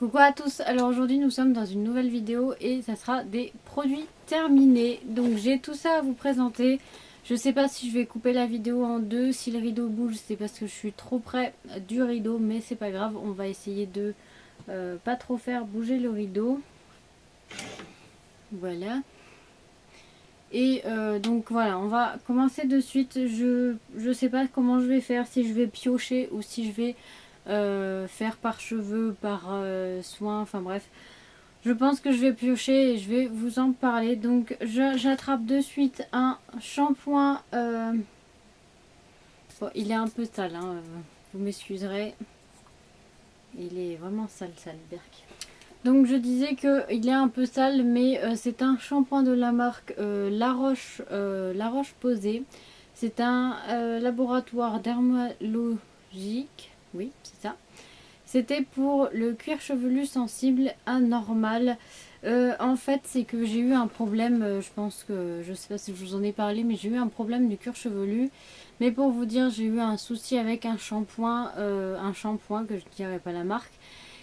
Coucou à tous, alors aujourd'hui nous sommes dans une nouvelle vidéo et ça sera des produits terminés. Donc j'ai tout ça à vous présenter. Je sais pas si je vais couper la vidéo en deux, si le rideau bouge c'est parce que je suis trop près du rideau, mais c'est pas grave, on va essayer de pas trop faire bouger le rideau. Voilà. Et donc voilà, on va commencer de suite. Je sais pas comment je vais faire, si je vais piocher ou si je vais faire par cheveux, par soin, enfin bref. Je pense que je vais piocher et je vais vous en parler. Donc j'attrape de suite un shampoing. Bon, il est un peu sale, hein, vous m'excuserez. Il est vraiment sale, Berk. Donc je disais qu'il est un peu sale, mais c'est un shampoing de la marque La Roche-Posay. C'est un laboratoire dermatologique. Oui, c'est ça. C'était pour le cuir chevelu sensible anormal. En fait, c'est que j'ai eu un problème, je pense que, je sais pas si je vous en ai parlé, mais j'ai eu un problème du cuir chevelu. Mais pour vous dire, j'ai eu un souci avec un shampoing que je ne dirais pas la marque.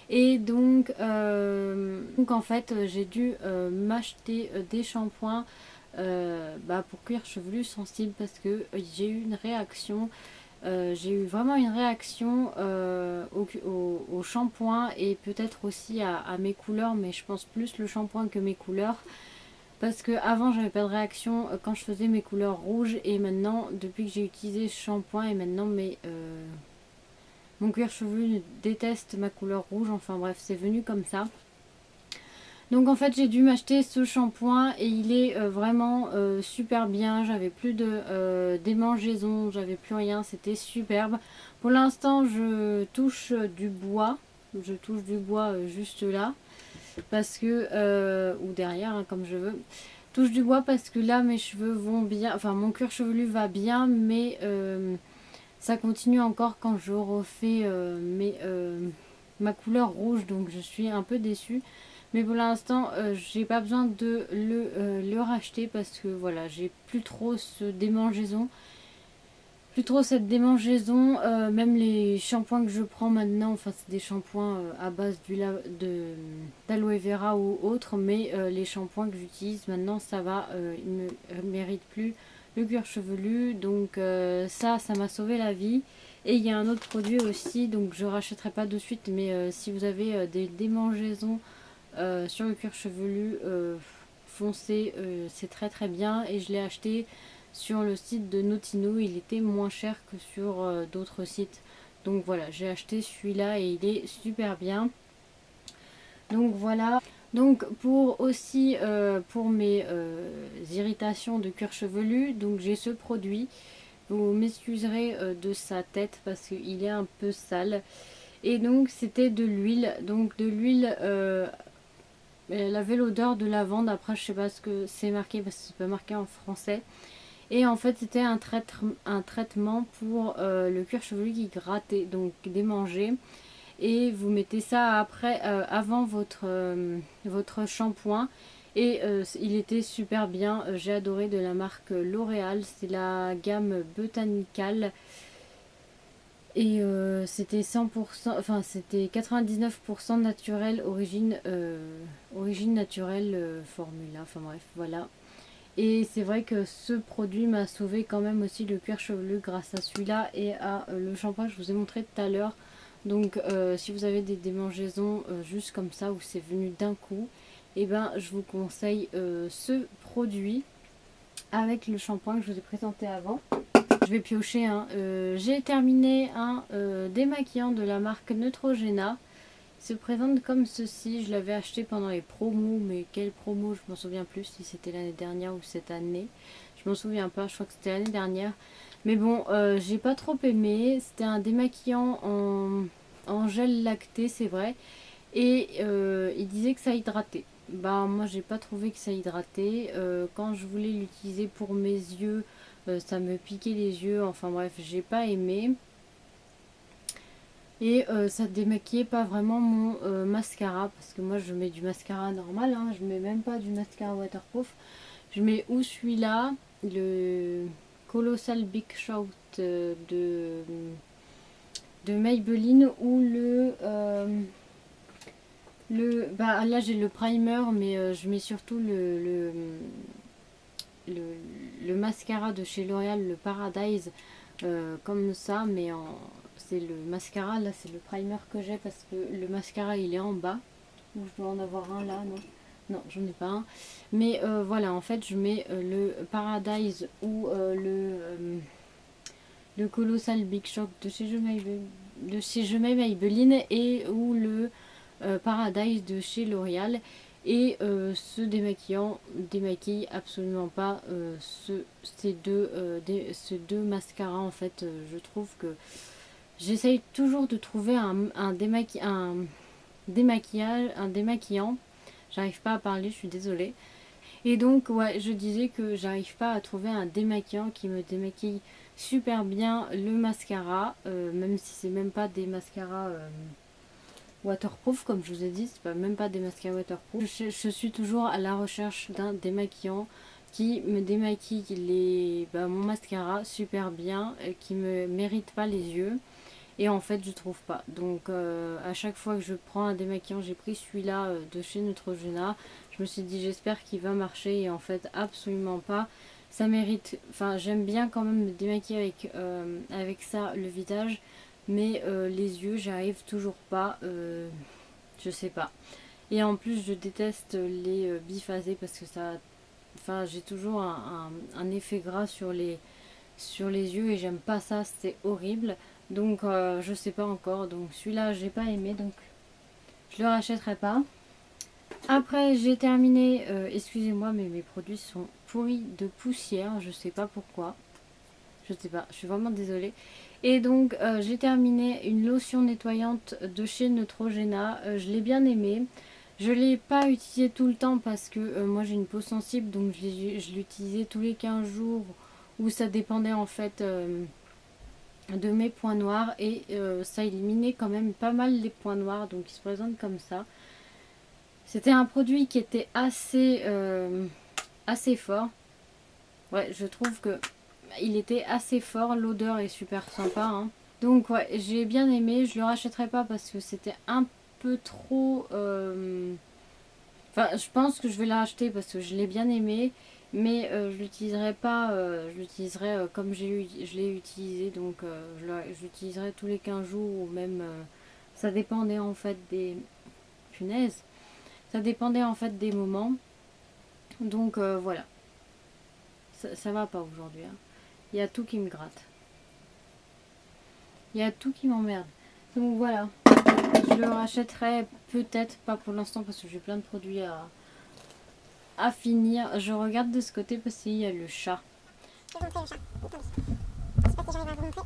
Et donc en fait, j'ai dû m'acheter des shampoings pour cuir chevelu sensible parce que j'ai eu une réaction. J'ai eu vraiment une réaction au shampoing et peut-être aussi à mes couleurs, mais je pense plus le shampoing que mes couleurs. Parce que avant j'avais pas de réaction quand je faisais mes couleurs rouges et maintenant depuis que j'ai utilisé ce shampoing et maintenant mon cuir chevelu déteste ma couleur rouge, enfin bref c'est venu comme ça. Donc en fait j'ai dû m'acheter ce shampoing et il est vraiment super bien. J'avais plus de démangeaisons, j'avais plus rien, c'était superbe. Pour l'instant je touche du bois, juste là parce que ou derrière hein, comme je veux. Touche du bois parce que là mes cheveux vont bien, enfin mon cuir chevelu va bien, mais ça continue encore quand je refais ma couleur rouge, donc je suis un peu déçue. Mais pour l'instant, j'ai pas besoin de le racheter parce que voilà, j'ai plus trop cette démangeaison. Même les shampoings que je prends maintenant, enfin c'est des shampoings à base d'aloe vera ou autre, mais les shampoings que j'utilise maintenant, ça va, ils ne méritent plus le cuir chevelu. Donc ça m'a sauvé la vie. Et il y a un autre produit aussi, donc je rachèterai pas de suite, mais si vous avez des démangeaisons sur le cuir chevelu foncé, c'est très très bien. Et je l'ai acheté sur le site de Notino, il était moins cher que sur d'autres sites. Donc voilà, j'ai acheté celui-là et il est super bien. Donc voilà. Donc pour aussi pour mes irritations de cuir chevelu, donc j'ai ce produit. Vous m'excuserez de sa tête parce qu'il est un peu sale. Et donc c'était de l'huile. Donc de l'huile, elle avait l'odeur de lavande. Après je sais pas ce que c'est marqué parce que c'est pas marqué en français. Et en fait c'était un traitement pour le cuir chevelu qui grattait, donc démangeait. Et vous mettez ça après, avant votre shampoing. Et il était super bien, j'ai adoré, de la marque L'Oréal, c'est la gamme Botanical. Et c'était 100%, enfin c'était 99% naturel, origine naturelle, formula, enfin bref, voilà. Et c'est vrai que ce produit m'a sauvé quand même aussi le cuir chevelu grâce à celui-là et à le shampoing que je vous ai montré tout à l'heure. Donc si vous avez des démangeaisons juste comme ça ou c'est venu d'un coup, et ben je vous conseille ce produit avec le shampoing que je vous ai présenté avant. Je vais piocher un. J'ai terminé un démaquillant de la marque Neutrogena. Il se présente comme ceci. Je l'avais acheté pendant les promos, mais quelle promo, je m'en souviens plus si c'était l'année dernière ou cette année. Je m'en souviens pas, je crois que c'était l'année dernière. Mais bon, j'ai pas trop aimé. C'était un démaquillant en gel lacté, c'est vrai. Et il disait que ça hydratait. Bah moi j'ai pas trouvé que ça hydratait. Quand je voulais l'utiliser pour mes yeux, ça me piquait les yeux. Enfin bref, j'ai pas aimé. Et ça démaquillait pas vraiment mon mascara. Parce que moi je mets du mascara normal. Hein, je mets même pas du mascara waterproof. Je mets ou celui-là, le Colossal Big Shot de Maybelline, ou le Bah, là j'ai le primer, mais je mets surtout le mascara de chez L'Oréal, le Paradise, comme ça, mais c'est le mascara, là c'est le primer que j'ai parce que le mascara il est en bas. Ou je dois en avoir un là, non? Non, j'en ai pas un. Mais voilà, en fait, je mets le Paradise ou le Colossal Big Shock de chez Je Mets Maybelline et ou le Paradise de chez L'Oréal. Et ce démaquillant démaquille absolument pas ces deux mascaras. En fait, je trouve que j'essaye toujours de trouver un démaquillage, un démaquillant. J'arrive pas à parler, je suis désolée. Et donc, ouais, je disais que j'arrive pas à trouver un démaquillant qui me démaquille super bien le mascara, même si c'est même pas des mascaras waterproof, comme je vous ai dit, c'est pas même pas des mascaras waterproof. Je suis toujours à la recherche d'un démaquillant qui me démaquille mon mascara super bien, qui me mérite pas les yeux. Et en fait, je trouve pas. Donc, à chaque fois que je prends un démaquillant, j'ai pris celui-là de chez Neutrogena. Je me suis dit, j'espère qu'il va marcher. Et en fait, absolument pas. Ça mérite. Enfin, j'aime bien quand même me démaquiller avec ça le visage. Mais les yeux, j'arrive toujours pas. Je sais pas. Et en plus, je déteste les biphasés parce que ça. Enfin, j'ai toujours un effet gras sur les yeux et j'aime pas ça, c'est horrible. Donc je sais pas encore. Donc celui-là j'ai pas aimé, donc je le rachèterai pas. Après j'ai terminé, excusez-moi mais mes produits sont pourris de poussière, je sais pas pourquoi. Je sais pas, je suis vraiment désolée. Et donc j'ai terminé une lotion nettoyante de chez Neutrogena, je l'ai bien aimée. Je l'ai pas utilisée tout le temps parce que moi j'ai une peau sensible, donc je l'utilisais tous les 15 jours où ça dépendait en fait de mes points noirs et ça éliminait quand même pas mal les points noirs, donc il se présente comme ça. C'était un produit qui était assez fort. Ouais, je trouve que il était assez fort, l'odeur est super sympa, hein. Donc ouais, j'ai bien aimé, je le rachèterai pas parce que c'était un peu trop enfin, je pense que je vais la racheter parce que je l'ai bien aimé, mais je l'utiliserai pas, je l'utiliserai comme je l'ai utilisé, donc je l'utiliserai tous les 15 jours ou même, ça dépendait en fait des, punaises, ça dépendait en fait des moments, donc voilà, ça va pas aujourd'hui, hein. Il y a tout qui me gratte, il y a tout qui m'emmerde, donc voilà, je le rachèterai peut-être pas pour l'instant parce que j'ai plein de produits à finir. Je regarde de ce côté parce qu'il y a le chat. Je vais vous montrer le chat. Attendez. Je sais pas si j'arrive à vous montrer.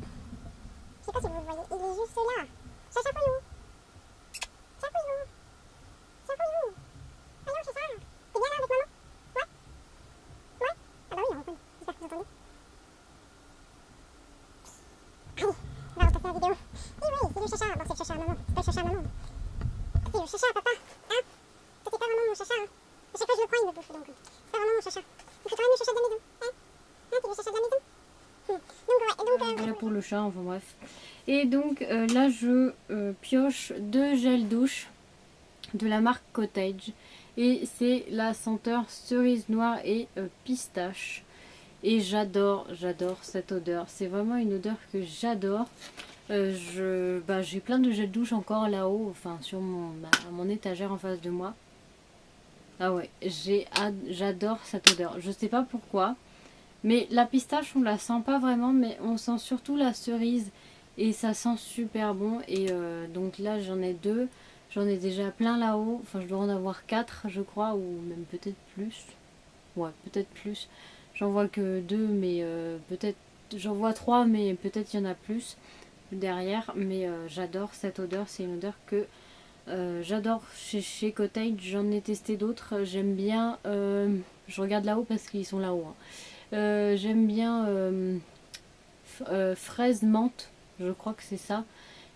Je sais pas si vous le voyez. Il est juste là. Chacha Pouillou. Chacha Pouillou. Chacha Pouillou. Voyons, Chacha. T'es bien là avec maman? Ouais. Ouais. Ah bah oui, on entend. J'espère que vous entendez. Allez, on va repasser la vidéo. Eh oui, c'est le Chacha. Bon, c'est le Chacha à maman. C'est pas le Chacha à maman. C'est le Chacha à papa. Hein? C'était pas vraiment mon Chacha. Hein? À chaque fois que je le prends, il me bouffe donc. C'est pas vraiment mon Chacha. Il faut quand même le Chacha de la maison. Hein? Hein, t'es le Chacha de la maison? Voilà pour le chat, enfin bref. Et donc là je pioche deux gels douche de la marque Cottage. Et c'est la senteur cerise noire et pistache. Et j'adore cette odeur. C'est vraiment une odeur que j'adore. J'ai plein de gels douche encore là-haut, enfin sur mon étagère en face de moi. Ah ouais, j'adore cette odeur. Je sais pas pourquoi. Mais la pistache, on la sent pas vraiment, mais on sent surtout la cerise. Et ça sent super bon. Et donc là, j'en ai deux. J'en ai déjà plein là-haut. Enfin, je dois en avoir 4, je crois, ou même peut-être plus. Ouais, peut-être plus. J'en vois que 2, mais peut-être... J'en vois 3, mais peut-être il y en a plus derrière. Mais j'adore cette odeur. C'est une odeur que j'adore chez Cottage. J'en ai testé d'autres. J'aime bien... je regarde là-haut parce qu'ils sont là-haut, hein. J'aime bien fraise menthe, je crois que c'est ça.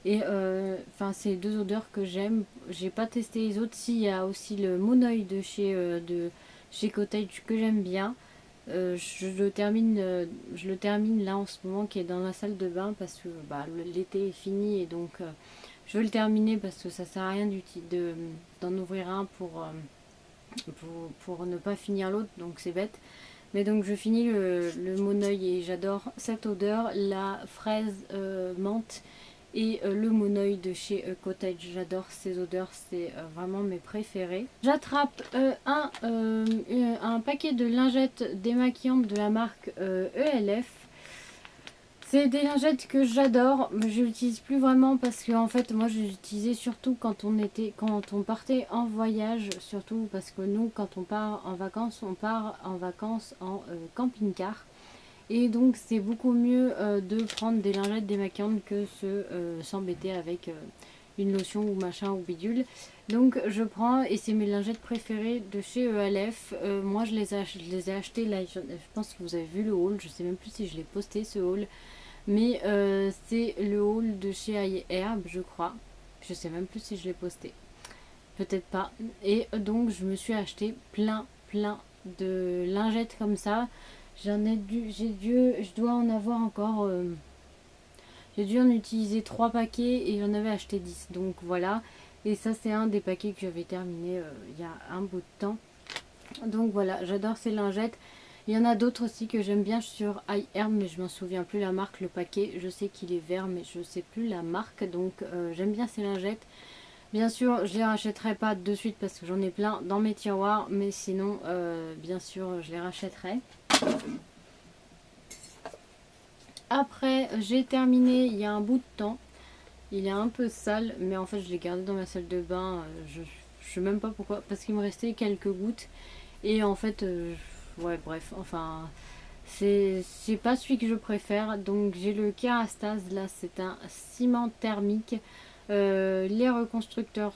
Et enfin, c'est deux odeurs que j'aime. J'ai pas testé les autres. Si, il y a aussi le Moon Oil de chez Cottage que j'aime bien. Je le termine là en ce moment, qui est dans la salle de bain parce que l'été est fini et donc Je veux le terminer parce que ça sert à rien d'en ouvrir un pour ne pas finir l'autre, donc c'est bête. Mais donc je finis le Monoeil et j'adore cette odeur, la fraise menthe et le Monoeil de chez Cottage. J'adore ces odeurs, c'est vraiment mes préférés. J'attrape un paquet de lingettes démaquillantes de la marque ELF. C'est des lingettes que j'adore, mais je l'utilise plus vraiment parce que en fait moi je les utilisais surtout quand on partait en voyage, surtout parce que nous quand on part en vacances en camping-car. Et donc c'est beaucoup mieux de prendre des lingettes démaquillantes que s'embêter avec une lotion ou machin ou bidule. Donc je prends, et c'est mes lingettes préférées de chez ELF. Moi je les ai achetées là, je pense que vous avez vu le haul, je sais même plus si je l'ai posté ce haul. Mais c'est le haul de chez iHerb, je crois. Je sais même plus si je l'ai posté. Peut-être pas. Et donc je me suis acheté plein de lingettes comme ça. Je dois en avoir encore. J'ai dû en utiliser 3 paquets et j'en avais acheté 10. Donc voilà. Et ça c'est un des paquets que j'avais terminé il y a un bout de temps. Donc voilà, j'adore ces lingettes. Il y en a d'autres aussi que j'aime bien sur iHerb, mais je m'en souviens plus la marque, le paquet. Je sais qu'il est vert, mais je sais plus la marque. Donc j'aime bien ces lingettes. Bien sûr, je les rachèterai pas de suite parce que j'en ai plein dans mes tiroirs. Mais sinon, bien sûr, je les rachèterai. Après, j'ai terminé il y a un bout de temps. Il est un peu sale, mais en fait, je l'ai gardé dans ma salle de bain. Je sais même pas pourquoi, parce qu'il me restait quelques gouttes. Et en fait... ouais bref, enfin c'est pas celui que je préfère. Donc j'ai le Kerastase, là c'est un ciment thermique, les reconstructeurs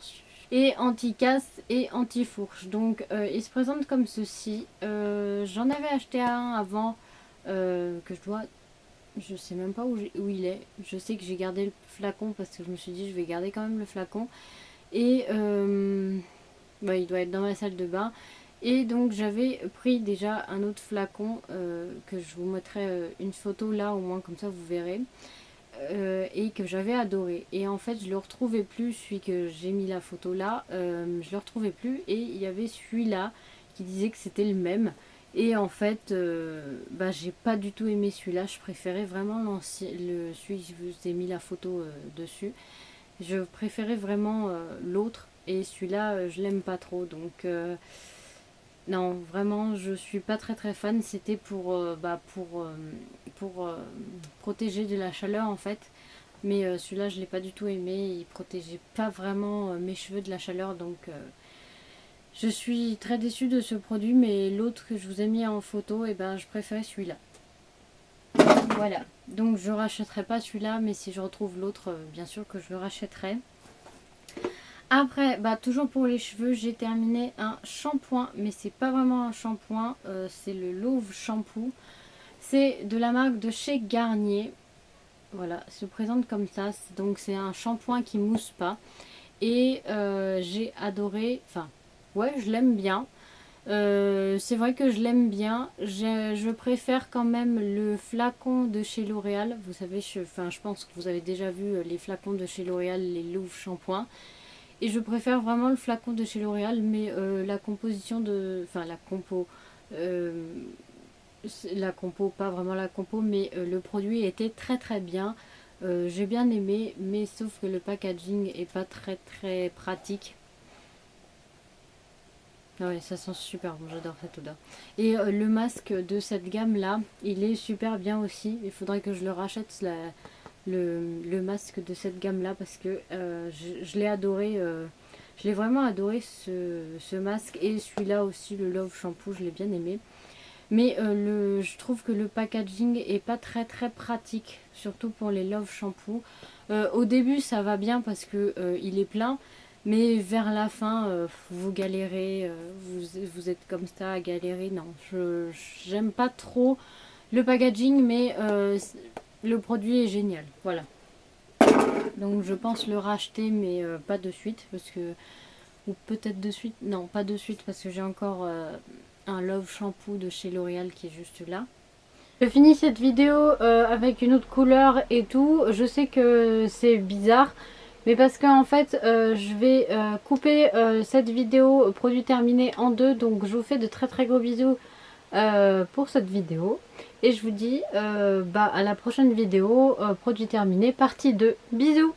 et anti-casse et anti-fourche. Donc il se présente comme ceci. J'en avais acheté un avant que je sais même pas où il est. Je sais que j'ai gardé le flacon parce que je me suis dit je vais garder quand même le flacon. Et bah, il doit être dans ma salle de bain. Et donc j'avais pris déjà un autre flacon que je vous mettrai une photo là au moins comme ça vous verrez, et que j'avais adoré. Et en fait je le retrouvais plus, celui que j'ai mis la photo là, je le retrouvais plus, et il y avait celui-là qui disait que c'était le même. Et en fait bah, j'ai pas du tout aimé celui-là, je préférais vraiment celui que je vous ai mis la photo dessus. Je préférais vraiment l'autre, et celui-là je l'aime pas trop, donc non, vraiment, je suis pas très fan. C'était pour protéger de la chaleur en fait. Mais celui-là, je l'ai pas du tout aimé. Il protégeait pas vraiment mes cheveux de la chaleur. Donc, je suis très déçue de ce produit. Mais l'autre que je vous ai mis en photo, et ben, je préférais celui-là. Voilà. Donc, je rachèterai pas celui-là. Mais si je retrouve l'autre, bien sûr que je le rachèterai. Après, bah, toujours pour les cheveux, j'ai terminé un shampoing, mais c'est pas vraiment un shampoing, c'est le Love Shampoo. C'est de la marque de chez Garnier. Voilà, se présente comme ça. Donc c'est un shampoing qui mousse pas. Et j'ai adoré, enfin, ouais, je l'aime bien. C'est vrai que je l'aime bien. Je préfère quand même le flacon de chez L'Oréal. Vous savez, je pense que vous avez déjà vu les flacons de chez L'Oréal, les Love Shampoing. Et je préfère vraiment le flacon de chez L'Oréal, mais la composition de... Enfin, la compo, pas vraiment la compo, mais le produit était très bien. J'ai bien aimé, mais sauf que le packaging est pas très pratique. Ouais, ça sent super bon, j'adore cette odeur. Et le masque de cette gamme-là, il est super bien aussi. Il faudrait que je le rachète, le masque de cette gamme là, parce que je l'ai adoré, je l'ai vraiment adoré ce masque, et celui-là aussi, le Love Shampoo, je l'ai bien aimé. Mais je trouve que le packaging est pas très pratique, surtout pour les Love Shampoo. Au début ça va bien parce que il est plein, mais vers la fin vous galérez, vous êtes comme ça à galérer. Non, j'aime pas trop le packaging, mais le produit est génial, voilà. Donc je pense le racheter, mais pas de suite, parce que... Ou peut-être de suite, non pas de suite, parce que j'ai encore un Love Shampoo de chez L'Oréal qui est juste là. Je finis cette vidéo avec une autre couleur et tout. Je sais que c'est bizarre, Mais parce qu'en fait, je vais couper cette vidéo produit terminé en deux. Donc je vous fais de très très gros bisous pour cette vidéo. Et je vous dis à la prochaine vidéo, produit terminé, partie 2. Bisous!